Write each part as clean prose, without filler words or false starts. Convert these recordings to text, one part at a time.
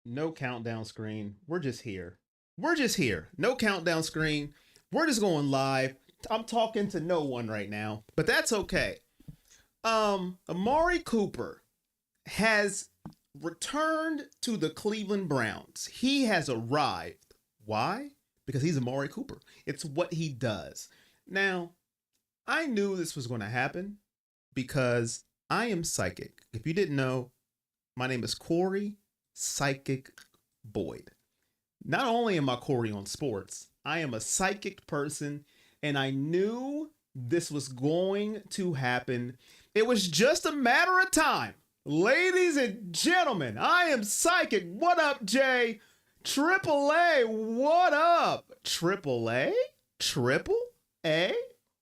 No countdown screen. We're just here. We're just here. No countdown screen. We're just going live. I'm talking to no one right now, but that's okay. Amari Cooper has returned to the Cleveland Browns. He has arrived. Why? Because he's Amari Cooper. It's what he does. Now, I knew this was going to happen because I am psychic. If you didn't know, my name is Corey Psychic Boyd. Not only am I Corey on sports, I am a psychic person, and I knew this was going to happen. It was just a matter of time. Ladies and gentlemen, I am psychic. What up, Jay? Triple A, what up? Triple A? Triple A?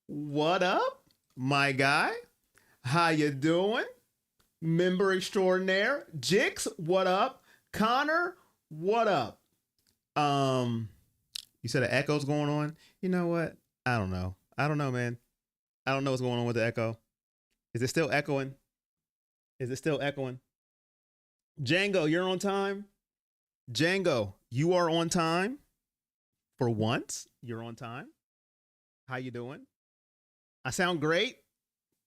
What up, my guy? How you doing? Member extraordinaire. Jix, what up? Connor, what up? You said an echo's going on. You know what? I don't know. I don't know, man. I don't know what's going on with the echo. Is it still echoing? Is it still echoing? Django, you're on time. Django, you are on time. For once, you're on time. How you doing? I sound great.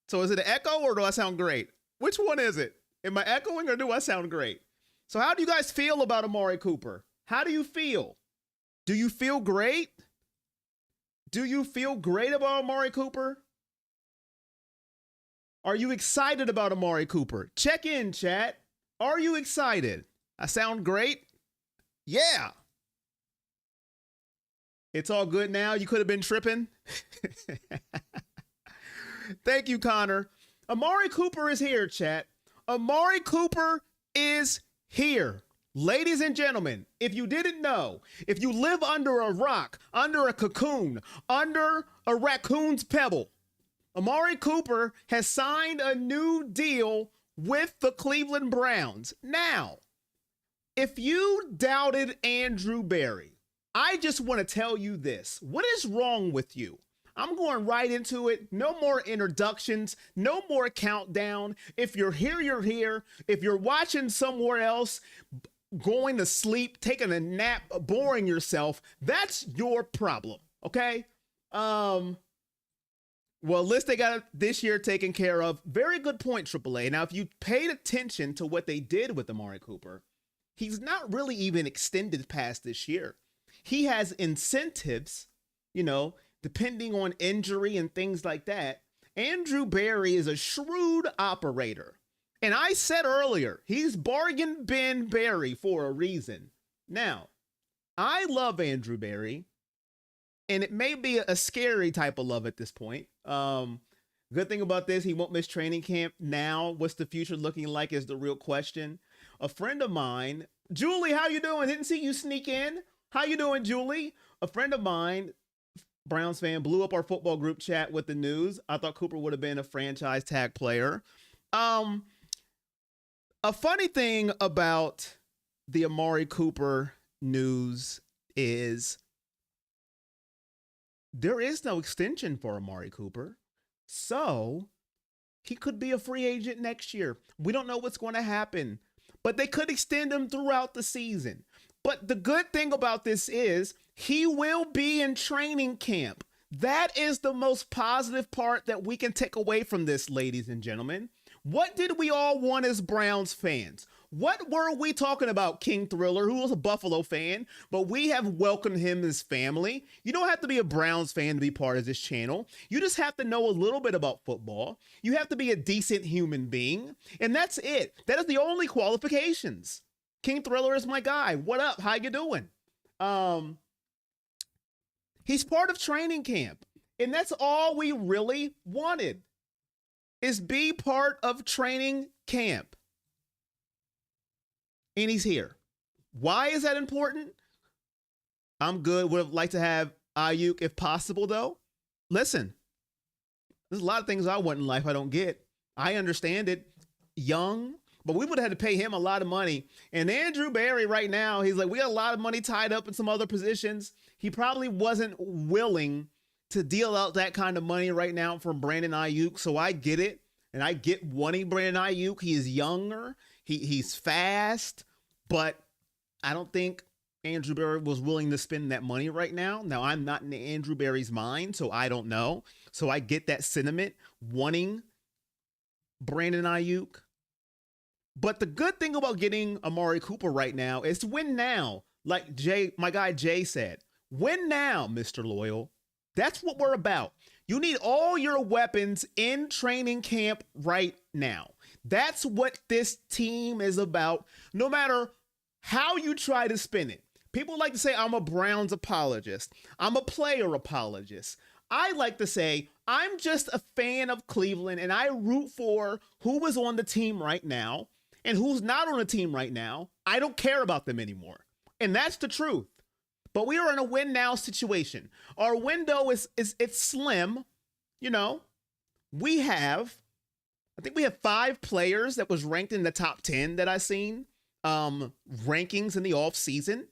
So is it an echo or do I sound great? Which one is it? Am I echoing or do I sound great? So how do you guys feel about Amari Cooper? How do you feel? Do you feel great? Do you feel great about Amari Cooper? Are you excited about Amari Cooper? Check in, chat. Are you excited? I sound great? Yeah. It's all good now. You could have been tripping. Thank you, Connor. Amari Cooper is here, chat. Amari Cooper is here. Ladies and gentlemen, if you didn't know, if you live under a rock, under a cocoon, under a raccoon's pebble, Amari Cooper has signed a new deal with the Cleveland Browns. Now, if you doubted Andrew Berry, I just want to tell you this. What is wrong with you? I'm going right into it. No more introductions. No more countdown. If you're here, you're here. If you're watching somewhere else, going to sleep, taking a nap, boring yourself, that's your problem. Okay? Well, at least they got this year taken care of. Very good point, AAA. Now, if you paid attention to what they did with Amari Cooper, he's not really even extended past this year. He has incentives, depending on injury and things like that. Andrew Berry is a shrewd operator. And I said earlier, he's bargain bin Berry for a reason. Now, I love Andrew Berry, and it may be a scary type of love at this point. Good thing about this, he won't miss training camp now. What's the future looking like is the real question. A friend of mine, Julie, how you doing? Didn't see you sneak in. How you doing, Julie? A friend of mine, Browns fan, blew up our football group chat with the news. I thought Cooper would have been a franchise tag player. A funny thing about the Amari Cooper news is there is no extension for Amari Cooper. So he could be a free agent next year. We don't know what's going to happen, but they could extend him throughout the season. But the good thing about this is he will be in training camp. That is the most positive part that we can take away from this, ladies and gentlemen. What did we all want as Browns fans? What were we talking about, King Thriller, who was a Buffalo fan, but we have welcomed him as family. You don't have to be a Browns fan to be part of this channel. You just have to know a little bit about football. You have to be a decent human being, and that's it. That is the only qualifications. King Thriller is my guy. What up? How you doing? He's part of training camp, and that's all we really wanted, is be part of training camp. And he's here. Why is that important? I'm good. Would have liked to have Ayuk if possible, though. Listen, there's a lot of things I want in life I don't get. I understand it. Young, but we would have had to pay him a lot of money. And Andrew Berry right now, he's like, we got a lot of money tied up in some other positions. He probably wasn't willing to deal out that kind of money right now from Brandon Ayuk. So I get it. And I get wanting Brandon Ayuk. He is younger. He's fast, but I don't think Andrew Berry was willing to spend that money right now. Now, I'm not in Andrew Berry's mind, so I don't know. So I get that sentiment, wanting Brandon Ayuk. But the good thing about getting Amari Cooper right now is to win now. Like my guy Jay said, win now, Mr. Loyal. That's what we're about. You need all your weapons in training camp right now. That's what this team is about, no matter how you try to spin it. People like to say, I'm a Browns apologist. I'm a player apologist. I like to say, I'm just a fan of Cleveland and I root for who is on the team right now and who's not on the team right now. I don't care about them anymore. And that's the truth. But we are in a win now situation. Our window is it's slim. You know, I think we have 5 players that was ranked in the top 10 that I've seen rankings in the off season.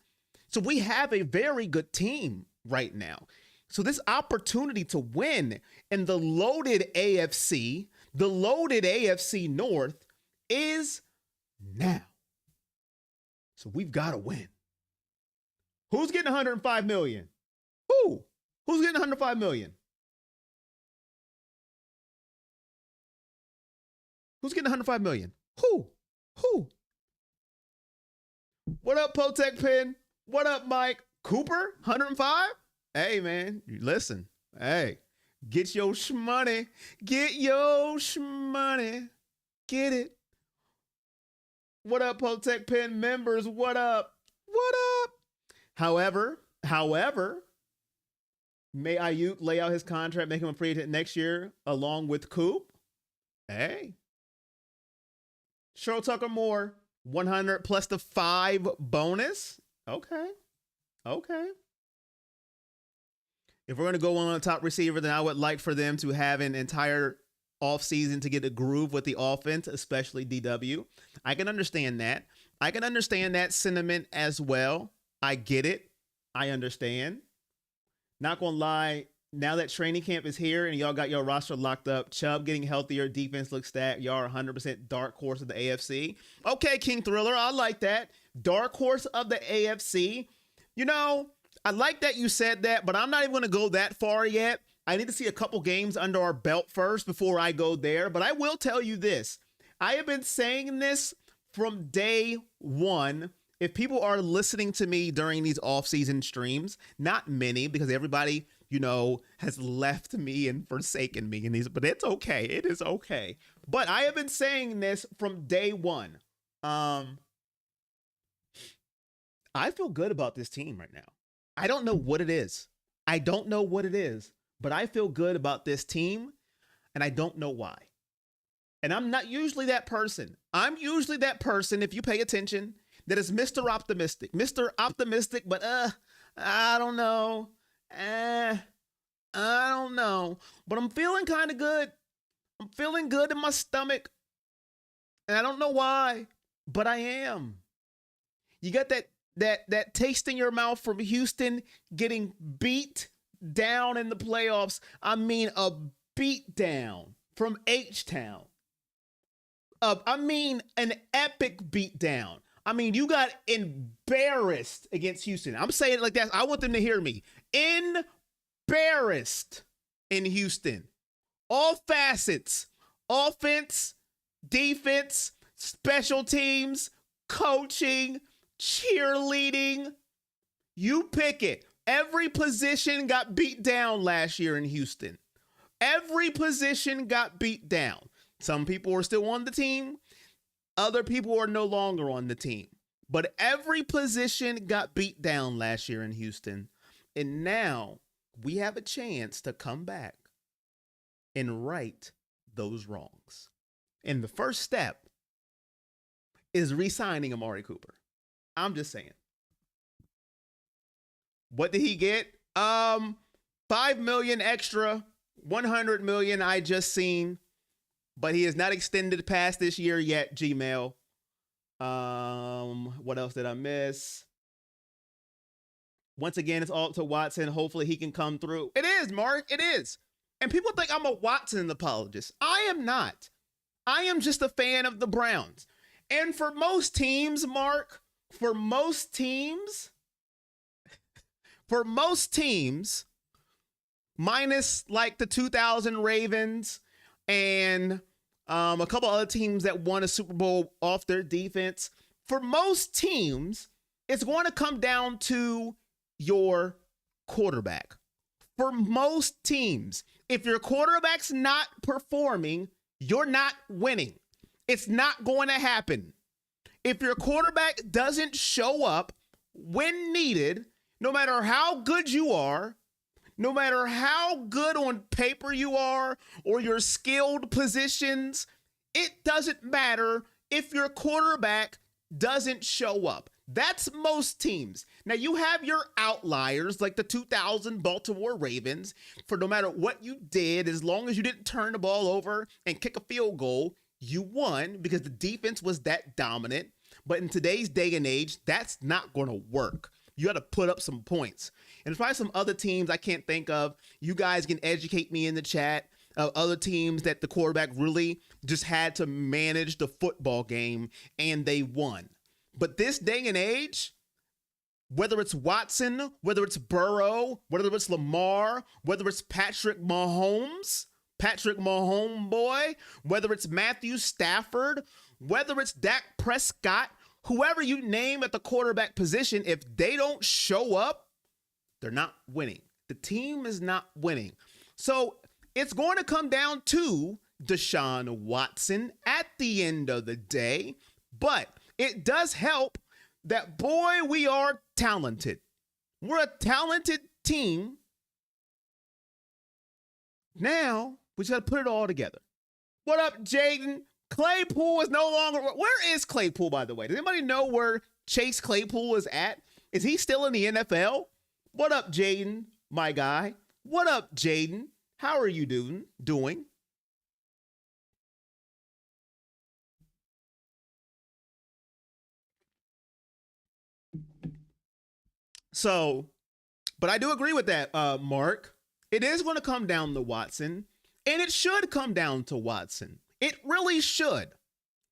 So we have a very good team right now. So this opportunity to win in the loaded AFC North is now. So we've got to win. Who's getting 105 million? Who's getting 105 million? Who's getting 105 million? Who? What up, Potec Pin? What up, Mike? Cooper? 105? Hey, man, listen. Hey, get your shmoney. Get your shmoney. Get it. What up, Potec Pin members? What up? What up? However, may Ayuk lay out his contract, make him a free agent next year along with Coop? Hey. Cheryl Tucker Moore, 100 plus the 5 bonus. Okay. If we're going to go on a top receiver, then I would like for them to have an entire offseason to get a groove with the offense, especially DW. I can understand that. I can understand that sentiment as well. I get it. I understand. Not going to lie. Now that training camp is here and y'all got your roster locked up, Chubb getting healthier, defense looks stacked. Y'all are 100% dark horse of the AFC. Okay, King Thriller, I like that. Dark horse of the AFC. You know, I like that you said that, but I'm not even going to go that far yet. I need to see a couple games under our belt first before I go there. But I will tell you this. I have been saying this from day one. If people are listening to me during these off-season streams, not many, because everybody, you know, has left me and forsaken me in these, but it's okay. It is okay. But I have been saying this from day one. I feel good about this team right now. I don't know what it is. But I feel good about this team, and I don't know why. And I'm not usually that person. I'm usually that person, if you pay attention, that is Mr. Optimistic. Mr. Optimistic, but I don't know. I don't know. But I'm feeling kind of good. I'm feeling good in my stomach. And I don't know why, but I am. You got that taste in your mouth from Houston getting beat down in the playoffs. I mean, a beat down from H-Town. I mean, an epic beat down. I mean, you got embarrassed against Houston. I'm saying it like that. I want them to hear me. Embarrassed in Houston. All facets. Offense, defense, special teams, coaching, cheerleading. You pick it. Every position got beat down last year in Houston. Every position got beat down. Some people are still on the team. Other people are no longer on the team. But every position got beat down last year in Houston. And now we have a chance to come back and right those wrongs. And the first step is re-signing Amari Cooper. I'm just saying. What did he get? $5 million extra, $100 million I just seen. But he is not extended past this year yet, Gmail. What else did I miss? Once again, it's all to Watson. Hopefully he can come through. It is, Mark. It is. And people think I'm a Watson apologist. I am not. I am just a fan of the Browns. And for most teams, Mark, for most teams, for most teams, minus like the 2000 Ravens and a couple other teams that won a Super Bowl off their defense, for most teams, it's going to come down to your quarterback. For most teams, if your quarterback's not performing, you're not winning. It's not going to happen. If your quarterback doesn't show up when needed, no matter how good you are, no matter how good on paper you are or your skilled positions, it doesn't matter if your quarterback doesn't show up. That's most teams. Now, you have your outliers like the 2000 Baltimore Ravens. For no matter what you did, as long as you didn't turn the ball over and kick a field goal, you won because the defense was that dominant. But in today's day and age, that's not going to work. You got to put up some points. And there's probably some other teams I can't think of. You guys can educate me in the chat. Other teams that the quarterback really just had to manage the football game and they won. But this day and age, whether it's Watson, whether it's Burrow, whether it's Lamar, whether it's Patrick Mahomes boy, whether it's Matthew Stafford, whether it's Dak Prescott, whoever you name at the quarterback position, if they don't show up, they're not winning. The team is not winning. So it's going to come down to Deshaun Watson at the end of the day, but it does help that, boy, we are talented. We're a talented team. Now, we just got to put it all together. What up, Jaden? Claypool is no longer... Where is Claypool, by the way? Does anybody know where Chase Claypool is at? Is he still in the NFL? What up, Jaden, my guy? What up, Jaden? How are you doing? So, but I do agree with that, Mark. It is going to come down to Watson, and it should come down to Watson. It really should.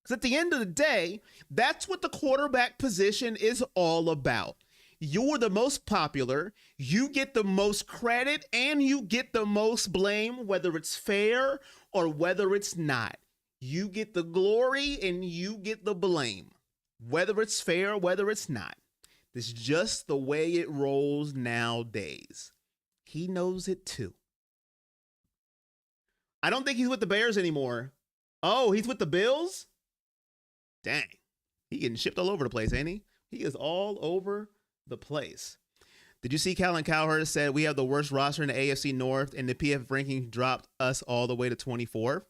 Because at the end of the day, that's what the quarterback position is all about. You're the most popular, you get the most credit, and you get the most blame, whether it's fair or whether it's not. You get the glory and you get the blame, whether it's fair or whether it's not. It's just the way it rolls nowadays. He knows it too. I don't think he's with the Bears anymore. Oh, he's with the Bills? Dang. He getting shipped all over the place, ain't he? He is all over the place. Did you see Colin Cowherd said we have the worst roster in the AFC North and the PFF rankings dropped us all the way to 24th?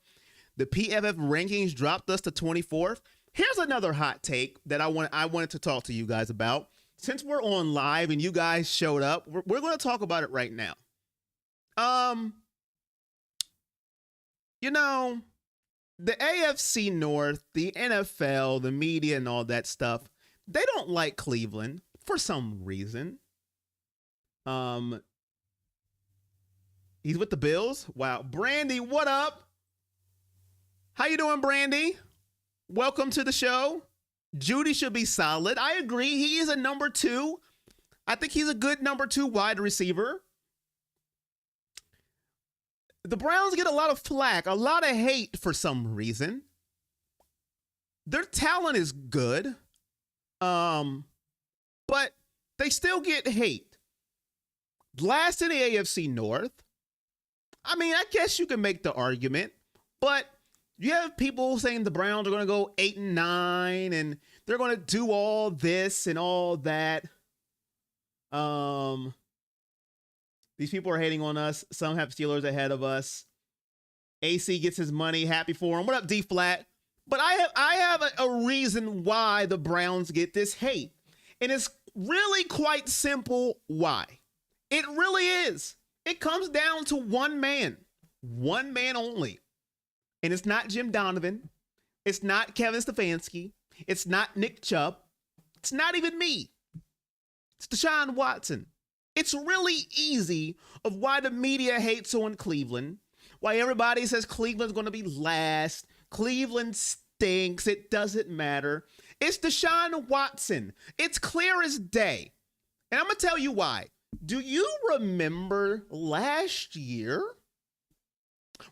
The PFF rankings dropped us to 24th. Here's another hot take that I wanted to talk to you guys about. Since we're on live and you guys showed up, we're going to talk about it right now. You know, the AFC North, the NFL, the media and all that stuff, they don't like Cleveland for some reason. He's with the Bills. Wow. Brandy, what up? How you doing, Brandy? Welcome to the show. Judy should be solid. I agree. He is a number 2. I think he's a good number 2 wide receiver. The Browns get a lot of flack, a lot of hate for some reason. Their talent is good. But they still get hate. Last in the AFC North. I mean, I guess you can make the argument, but you have people saying the Browns are going to go 8-9 and they're going to do all this and all that. These people are hating on us. Some have Steelers ahead of us. AC gets his money. Happy for him. What up, D Flat? But I have a reason why the Browns get this hate. And it's really quite simple why. It really is. It comes down to one man only. And it's not Jim Donovan. It's not Kevin Stefanski. It's not Nick Chubb. It's not even me. It's Deshaun Watson. It's really easy of why the media hates on Cleveland, why everybody says Cleveland's going to be last. Cleveland stinks. It doesn't matter. It's Deshaun Watson. It's clear as day. And I'm going to tell you why. Do you remember last year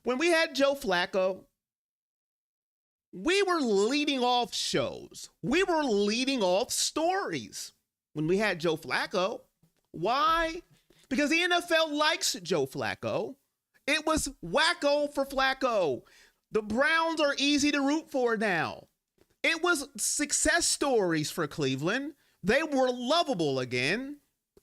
when we had Joe Flacco? We were leading off shows. We were leading off stories when we had Joe Flacco. Why? Because the NFL likes Joe Flacco. It was wacko for Flacco. The Browns are easy to root for now. It was success stories for Cleveland. They were lovable again.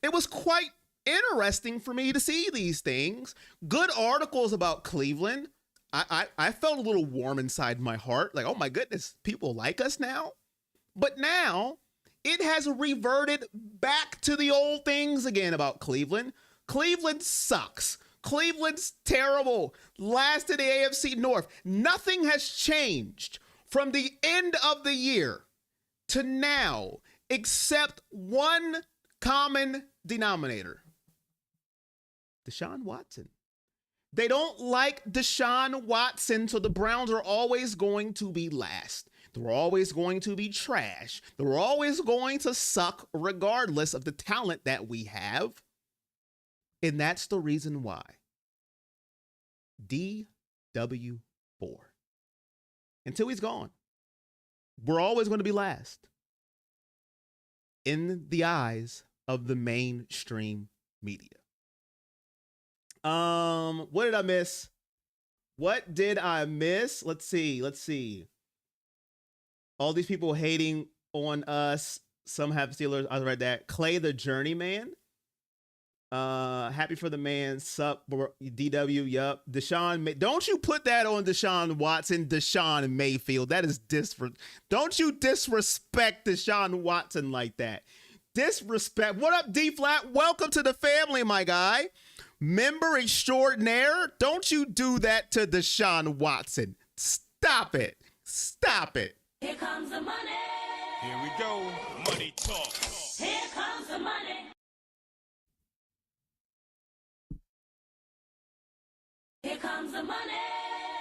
It was quite interesting for me to see these things. Good articles about Cleveland. I felt a little warm inside my heart. Like, oh my goodness, people like us now. But now it has reverted back to the old things again about Cleveland. Cleveland sucks. Cleveland's terrible. Last in the AFC North. Nothing has changed from the end of the year to now except one common denominator. Deshaun Watson. They don't like Deshaun Watson, so the Browns are always going to be last. They're always going to be trash. They're always going to suck regardless of the talent that we have. And that's the reason why. DW4. Until he's gone, we're always going to be last in the eyes of the mainstream media. What did I miss? What did I miss? Let's see. All these people hating on us. Some have Steelers. I read that. Clay the Journeyman. Happy for the man. Sup, DW. Yup. Deshaun. Don't you put that on Deshaun Watson, Deshaun Mayfield. That is Don't you disrespect Deshaun Watson like that. Disrespect. What up, D Flat? Welcome to the family, my guy. Member extraordinaire. Don't you do that to Deshaun Watson. Stop it. Stop it. Here comes the money. Here we go. Money talk. Here comes the money. Here comes the money.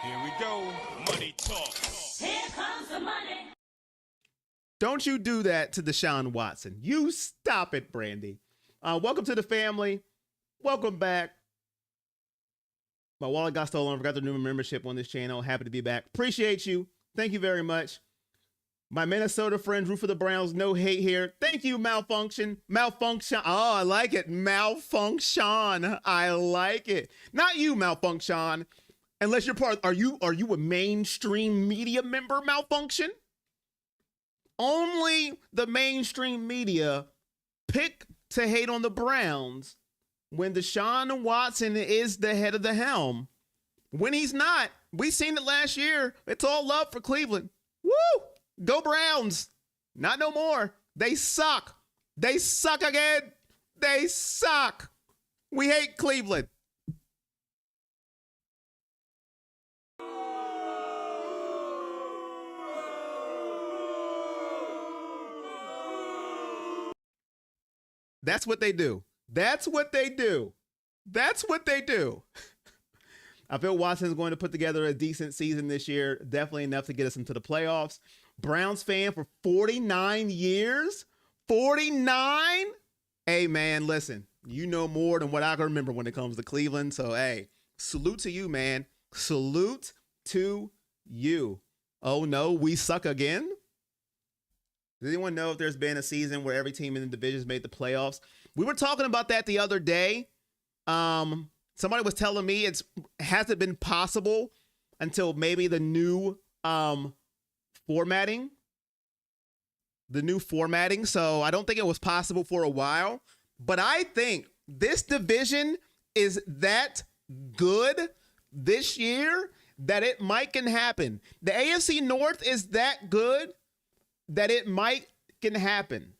Here we go. Money talk. Here comes the money. Don't you do that to Deshaun Watson. You stop it, Brandy. Welcome to the family. Welcome back. My wallet got stolen. I forgot the new membership on this channel. Happy to be back. Appreciate you. Thank you very much. My Minnesota friends root for the Browns. No hate here. Thank you, Malfunction. Malfunction. Oh, I like it. Malfunction. I like it. Not you, Malfunction. Unless you're part. Are you a mainstream media member, Malfunction? Only the mainstream media pick to hate on the Browns when Deshaun Watson is the head of the helm. When he's not, we seen it last year. It's all love for Cleveland. Woo! Go Browns. Not no more. They suck. They suck again. They suck. We hate Cleveland. That's what they do. That's what they do. That's what they do. I feel Watson's going to put together a decent season this year. Definitely enough to get us into the playoffs. Browns fan for 49 years. 49? Hey, man, listen. You know more than what I can remember when it comes to Cleveland. So, hey, salute to you, man. Salute to you. Oh, no, we suck again? Does anyone know if there's been a season where every team in the division's made the playoffs? We were talking about that the other day. Somebody was telling me it hasn't been possible until maybe the new formatting. So I don't think it was possible for a while. But I think this division is that good this year that it might can happen. The AFC North is that good that it might can happen.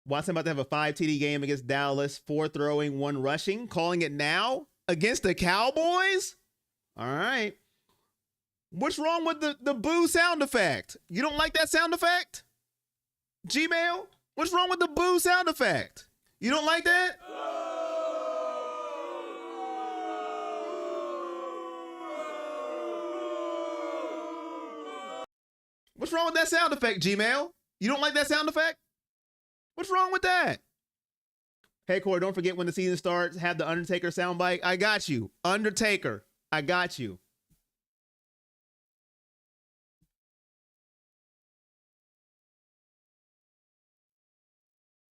Watson about to have a 5 TD game against Dallas, 4 throwing, 1 rushing. Calling it now against the Cowboys? All right. What's wrong with the boo sound effect? You don't like that sound effect? Gmail? What's wrong with the boo sound effect? You don't like that? What's wrong with that sound effect, Gmail? You don't like that sound effect? What's wrong with that? Hey, Corey, don't forget when the season starts, have the Undertaker soundbite. I got you. Undertaker, I got you.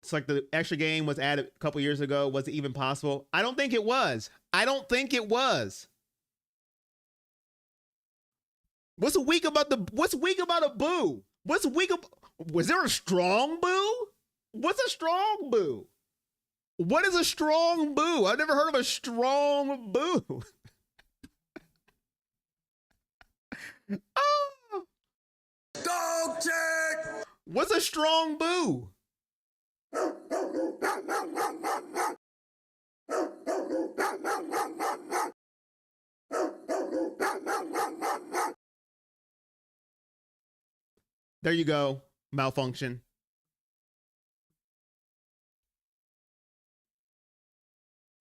It's like the extra game was added a couple years ago. Was it even possible? I don't think it was. I don't think it was. What's weak about a boo? Was there a strong boo? What's a strong boo? What is a strong boo? I've never heard of a strong boo. Oh. Dog check. What's a strong boo? There you go. Malfunction.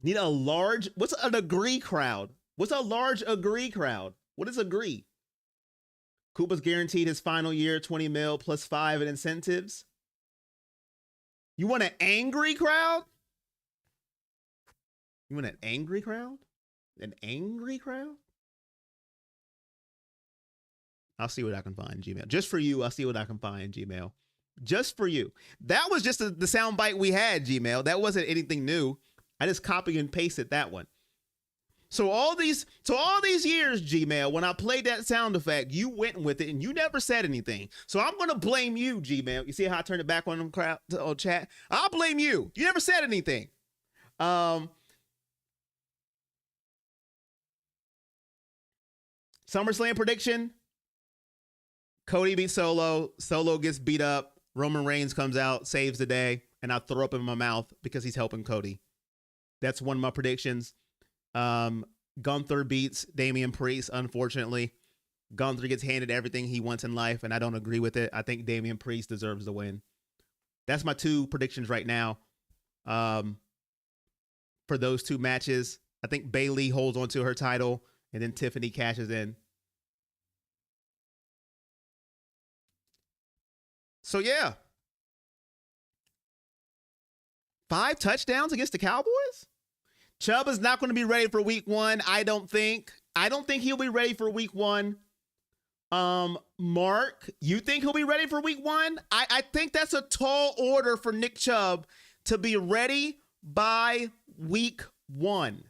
Need a large, what's an agree crowd? What's a large agree crowd? What is agree? Koopa's guaranteed his final year, 20 mil plus 5 in incentives. You want an angry crowd? You want an angry crowd? An angry crowd? I'll see what I can find, Gmail. Just for you, I'll see what I can find, Gmail. Just for you. That was just the sound bite we had, Gmail. That wasn't anything new. I just copy and pasted that one. So all these years, Gmail, when I played that sound effect, you went with it and you never said anything. So I'm gonna blame you, Gmail. You see how I turned it back on them crowd on chat? I'll blame you. You never said anything. SummerSlam prediction. Cody beats Solo. Solo gets beat up. Roman Reigns comes out, saves the day, and I throw up in my mouth because he's helping Cody. That's one of my predictions. Gunther beats Damian Priest, unfortunately. Gunther gets handed everything he wants in life, and I don't agree with it. I think Damian Priest deserves the win. That's my two predictions right now. For those two matches, I think Bayley holds on to her title, and then Tiffany cashes in. So, yeah. 5 touchdowns against the Cowboys? Chubb is not going to be ready for week 1, I don't think. I don't think he'll be ready for week 1. Mark, you think he'll be ready for week 1? I think that's a tall order for Nick Chubb to be ready by week 1.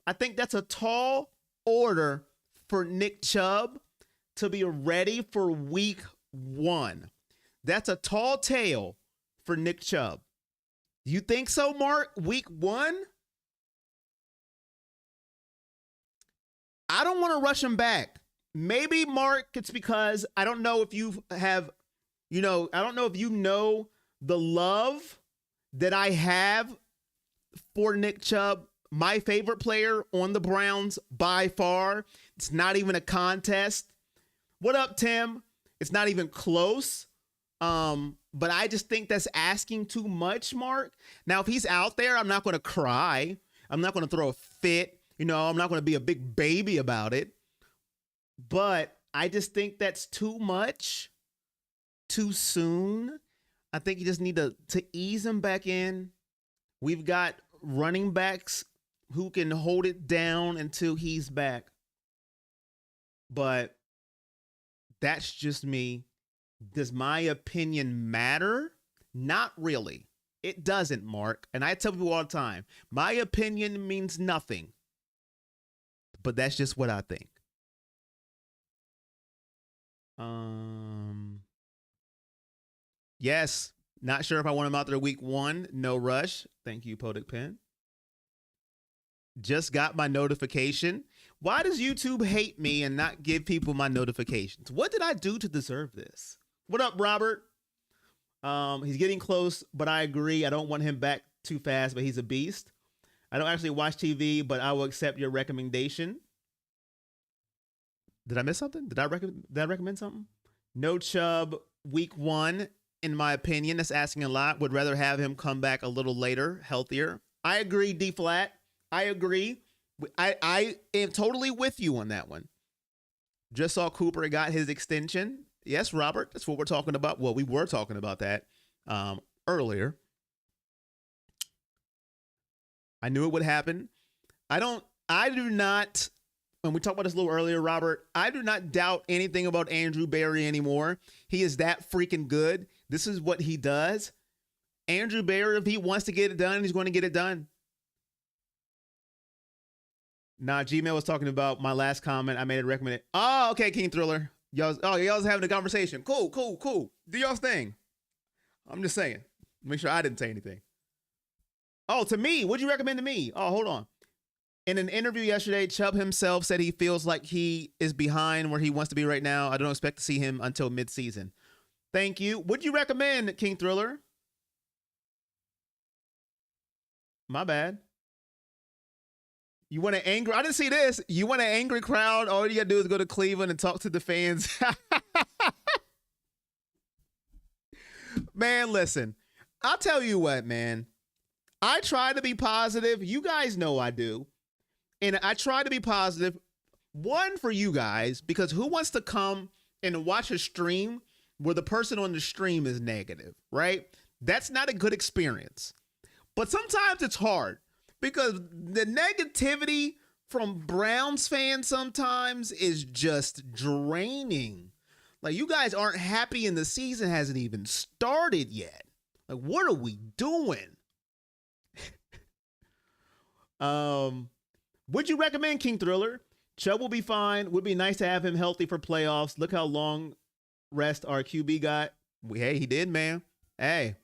I think that's a tall order for Nick Chubb to be ready for week 1. That's a tall tale for Nick Chubb. You think so, Mark? Week 1? I don't want to rush him back. Maybe, Mark, it's because I don't know if you have, I don't know if you know the love that I have for Nick Chubb, my favorite player on the Browns by far. It's not even a contest. What up, Tim? It's not even close. But I just think that's asking too much, Mark. Now, if he's out there, I'm not going to cry. I'm not going to throw a fit. I'm not going to be a big baby about it. But I just think that's too much, too soon. I think you just need to ease him back in. We've got running backs who can hold it down until he's back. But that's just me. Does my opinion matter? Not really. It doesn't, Mark. And I tell people all the time, my opinion means nothing. But that's just what I think. Yes. Not sure if I want him out there week 1. No rush. Thank you, Podic Pen. Just got my notification. Why does YouTube hate me and not give people my notifications? What did I do to deserve this? What up, Robert? He's getting close, but I agree. I don't want him back too fast, but he's a beast. I don't actually watch TV, but I will accept your recommendation. Did I miss something? Did I recommend something? No Chubb week 1, in my opinion. That's asking a lot. Would rather have him come back a little later, healthier. I agree, D Flat. I agree. I am totally with you on that one. Just saw Cooper got his extension. Yes, Robert. That's what we're talking about. Well, we were talking about that earlier. I knew it would happen. I do not, when we talked about this a little earlier, Robert, I do not doubt anything about Andrew Berry anymore. He is that freaking good. This is what he does. Andrew Berry, if he wants to get it done, he's going to get it done. Nah, Gmail was talking about my last comment. I made a recommendation. Oh, okay, King Thriller. Y'all's having a conversation. Cool. Do y'all's thing. I'm just saying. Make sure I didn't say anything. Oh, to me, what'd you recommend to me? Oh, hold on. In an interview yesterday, Chubb himself said he feels like he is behind where he wants to be right now. I don't expect to see him until midseason. Thank you. What'd you recommend, King Thriller? My bad. You want an angry? I didn't see this. You want an angry crowd? All you gotta do is go to Cleveland and talk to the fans. Man, listen. I'll tell you what, man. I try to be positive. You guys know I do. And I try to be positive. One, for you guys, because who wants to come and watch a stream where the person on the stream is negative, right? That's not a good experience. But sometimes it's hard because the negativity from Browns fans sometimes is just draining. Like, you guys aren't happy and the season hasn't even started yet. Like, what are we doing? Would you recommend King Thriller? Chubb will be fine. Would be nice to have him healthy for playoffs. Look how long rest our QB got. Hey, he did, man. Hey,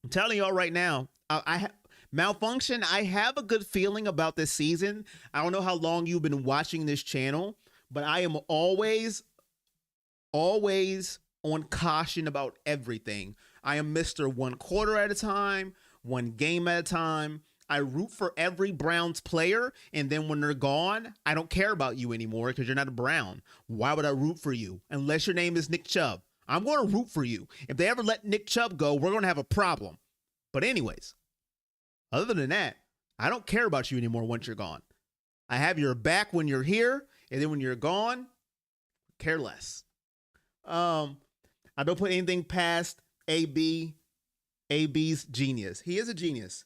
I'm telling y'all right now, Malfunction, I have a good feeling about this season. I don't know how long you've been watching this channel, but I am always on caution about everything. I am Mr. 1 quarter at a time, 1 game at a time. I root for every Browns player, and then when they're gone, I don't care about you anymore because you're not a Brown. Why would I root for you? Unless your name is Nick Chubb. I'm going to root for you. If they ever let Nick Chubb go, we're going to have a problem. But anyways, other than that, I don't care about you anymore once you're gone. I have your back when you're here, and then when you're gone, care less. I don't put anything past AB. AB's genius. He is a genius.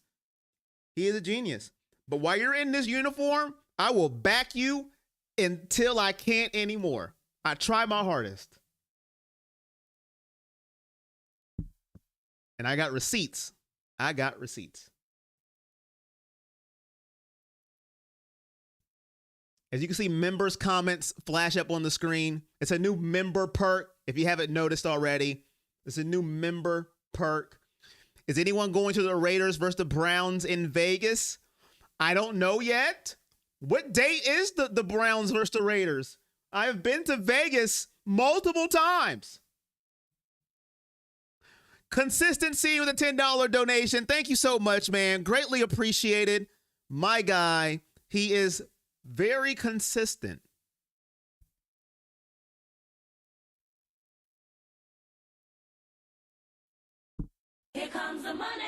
He is a genius. But while you're in this uniform, I will back you until I can't anymore. I try my hardest. And I got receipts. As you can see, members' comments flash up on the screen. It's a new member perk. If you haven't noticed already, it's a new member perk. Is anyone going to the Raiders versus the Browns in Vegas? I don't know yet. What date is the Browns versus the Raiders? I have been to Vegas multiple times. Consistency with a $10 donation. Thank you so much, man. Greatly appreciated. My guy, he is very consistent. Here comes the money.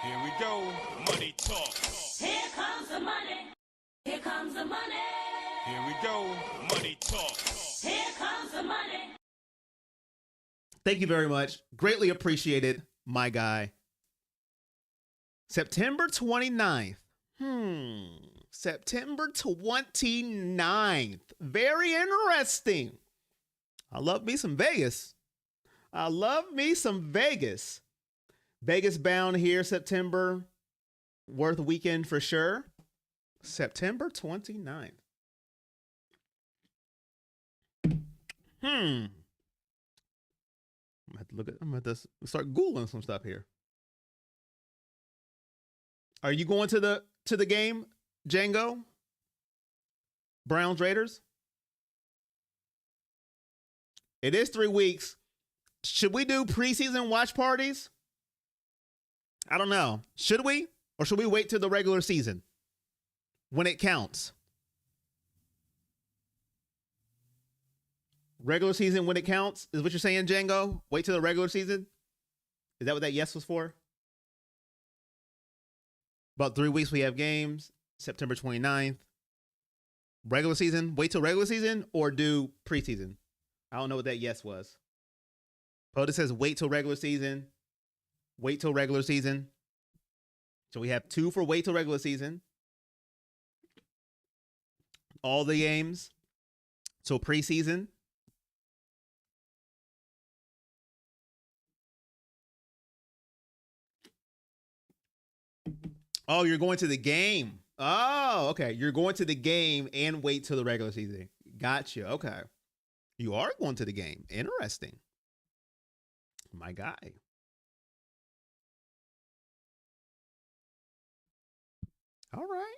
Here we go. Money talk. Here comes the money. Here comes the money. Here we go. Money talk. Here comes the money. Thank you very much. Greatly appreciated, my guy. September 29th. September 29th. Very interesting. I love me some Vegas. Vegas bound here, September. Worth a weekend for sure. September 29th. I'm gonna have to start Googling some stuff here. Are you going to the game, Django? Browns Raiders? It is 3 weeks. Should we do preseason watch parties? I don't know. Should we? Or should we wait till the regular season when it counts? Regular season when it counts is what you're saying, Django? Wait till the regular season? Is that what that yes was for? About 3 weeks we have games. September 29th. Regular season? Wait till regular season or do preseason? I don't know what that yes was. POTUS says wait till regular season. Wait till regular season. So we have 2 for wait till regular season. All the games. So preseason. Oh, you're going to the game. Oh, okay. You're going to the game and wait till the regular season. Gotcha. Okay. You are going to the game. Interesting. My guy. All right.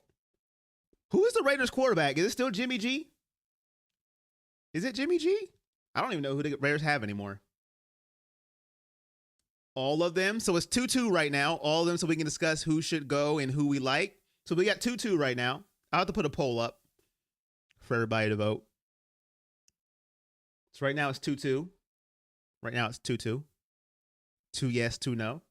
Who is the Raiders quarterback? Is it still Jimmy G? Is it Jimmy G? I don't even know who the Raiders have anymore. All of them. So it's 2-2 right now. All of them, so we can discuss who should go and who we like. So we got 2-2 right now. I'll have to put a poll up for everybody to vote. So right now it's 2-2. Right now it's 2-2. 2 yes, 2 no.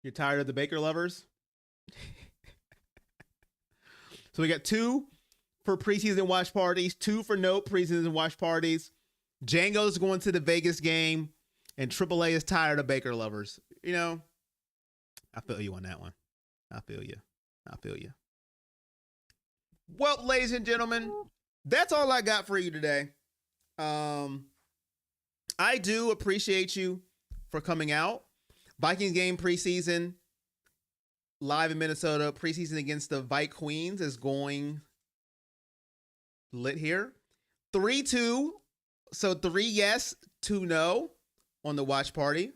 You're tired of the Baker lovers? So we got 2 for preseason watch parties, 2 for no preseason watch parties. Django's going to the Vegas game, and AAA is tired of Baker lovers. You know, I feel you on that one. I feel you. I feel you. Well, ladies and gentlemen, that's all I got for you today. I do appreciate you for coming out. Vikings game preseason live in Minnesota. Preseason against the Vike Queens is going lit here. 3-2. So 3 yes, 2 no on the watch party.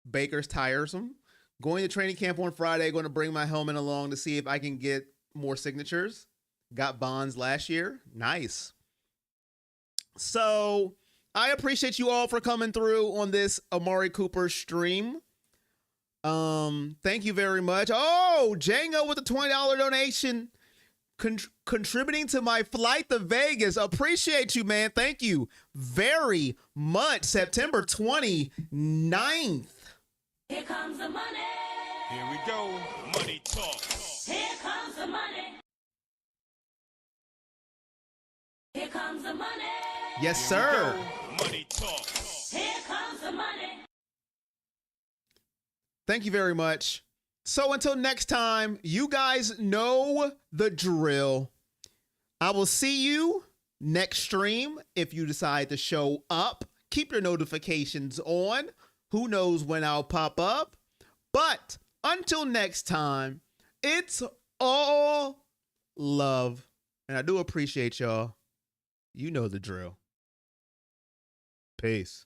Baker's tiresome. Going to training camp on Friday. Going to bring my helmet along to see if I can get more signatures. Got bonds last year. Nice. So I appreciate you all for coming through on this Amari Cooper stream. Thank you very much. Oh, Django with a $20 donation. Contributing to my flight to Vegas. Appreciate you, man. Thank you very much. September 29th. Here comes the money. Here we go. Money talk. Here comes the money. Here comes the money. Yes, Here we sir. go. Money talk. Here comes the money. Thank you very much. So until next time, you guys know the drill. I will see you next stream if you decide to show up. Keep your notifications on. Who knows when I'll pop up? But until next time, it's all love. And I do appreciate y'all. You know the drill. Peace.